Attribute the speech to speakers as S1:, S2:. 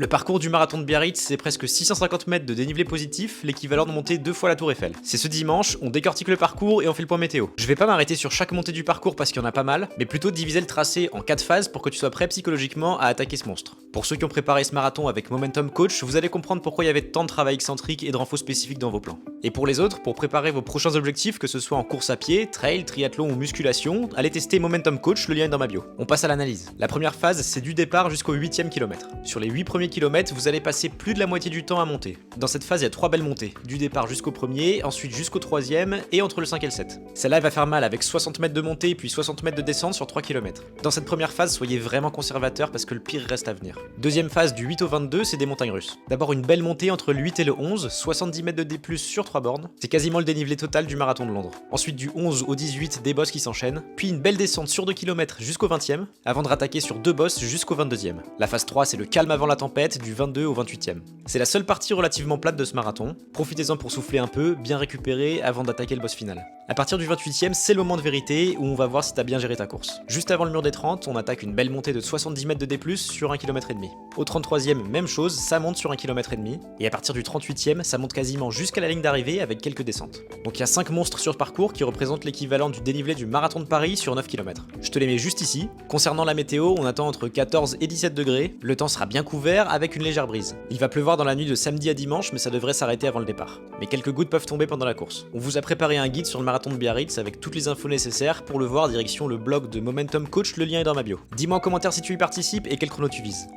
S1: Le parcours du marathon de Biarritz, c'est presque 650 mètres de dénivelé positif, l'équivalent de monter 2 fois la tour Eiffel. C'est ce dimanche, on décortique le parcours et on fait le point météo. Je vais pas m'arrêter sur chaque montée du parcours parce qu'il y en a pas mal, mais plutôt diviser le tracé en 4 phases pour que tu sois prêt psychologiquement à attaquer ce monstre. Pour ceux qui ont préparé ce marathon avec Momentum Coach, vous allez comprendre pourquoi il y avait tant de travail excentrique et de renfo spécifiques dans vos plans. Et pour les autres, pour préparer vos prochains objectifs, que ce soit en course à pied, trail, triathlon ou musculation, allez tester Momentum Coach, le lien est dans ma bio. On passe à l'analyse. La première phase, c'est du départ jusqu'au 8e kilomètre. Sur les 8 premiers kilomètres, vous allez passer plus de la moitié du temps à monter. Dans cette phase, il y a 3 belles montées. Du départ jusqu'au premier, ensuite jusqu'au 3e et entre le 5 et le 7. Celle-là va faire mal avec 60 mètres de montée puis 60 mètres de descente sur 3 km. Dans cette première phase, soyez vraiment conservateur parce que le pire reste à venir. Deuxième phase du 8 au 22, c'est des montagnes russes. D'abord une belle montée entre le 8 et le 11, 70 mètres de D+, sur 3 bornes. C'est quasiment le dénivelé total du marathon de Londres. Ensuite du 11 au 18, des bosses qui s'enchaînent. Puis une belle descente sur 2 km jusqu'au 20e, avant de rattaquer sur 2 bosses jusqu'au 22e. La phase 3, c'est le calme avant la tempête, du 22 au 28e. C'est la seule partie relativement plate de ce marathon. Profitez-en pour souffler un peu, bien récupérer avant d'attaquer le boss final. À partir du 28e, c'est le moment de vérité où on va voir si t'as bien géré ta course. Juste avant le mur des 30, on attaque une belle montée de 70 mètres de D+, sur 1,5 km. Au 33e, même chose, ça monte sur 1,5 km. Et à partir du 38e, ça monte quasiment jusqu'à la ligne d'arrivée avec quelques descentes. Donc il y a 5 monstres sur ce parcours qui représentent l'équivalent du dénivelé du marathon de Paris sur 9 km. Je te les mets juste ici. Concernant la météo, on attend entre 14 et 17 degrés. Le temps sera bien couvert avec une légère brise. Il va pleuvoir dans la nuit de samedi à dimanche, mais ça devrait s'arrêter avant le départ. Mais quelques gouttes peuvent tomber pendant la course. On vous a préparé un guide sur le marathon de Biarritz avec toutes les infos nécessaires. Pour le voir, direction le blog de Momentum Coach, le lien est dans ma bio. Dis-moi en commentaire si tu y participes et quel chrono tu vises.